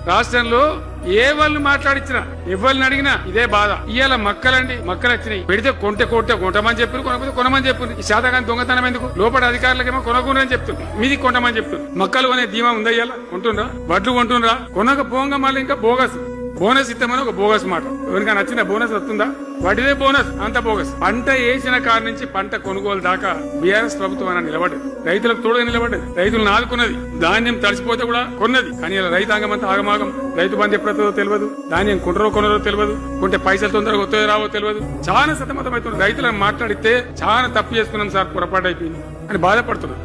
రాష్ట్రంలో ఏ వాళ్ళు మాట్లాడించినా ఎవరిని అడిగినా ఇదే బాధ. ఇవాళ మక్కలండి, మక్కలు వచ్చినాయి. పెడితే కొంటమని చెప్పారు, కొనకపోతే కొనమని చెప్పారు. ఈ శాతకాని దొంగతనం ఎందుకు? లోపల అధికారులకేమో కొనకూడదని చెప్తుంది, మీది కొంటమని చెప్తుంది. మక్కలు కొనే ధీమా ఉందా? ఇవాళ కొంటుండ్రా? వడ్లు కొంటుండ్రా? కొనకపోగా మళ్ళీ ఇంకా బోనస్ ఇస్తామని ఒక బోగస్ మాట. ఎవరికైనా నచ్చిన బోనస్ వస్తుందా? వాటిదే బోనస్, అంత బోగస్. పంట వేసిన కాడ నుంచి పంట కొనుగోలు దాకా బీఆర్ఎస్ ప్రభుత్వం అని నిలబడ్డది. రైతులకు తోడుగా నిలబడ్డది. రైతులను ఆదుకున్నది. ధాన్యం తడిసిపోతే కూడా కొన్నది. కానీ ఇలా రైతాంగం అంతా ఆగమాగం. రైతు బంధు ఎప్పుడో తెలియదు, ధాన్యం కొనరో తెలియదు, కొంటే పైసలు తొందరగా వస్తాయో రావో తెలియదు. చాలా సతమతం అవుతుంది. రైతులను మాట్లాడితే చాలా తప్పు చేసుకున్నాం సార్, పొరపాటు అయిపోయింది అని బాధపడుతున్నారు.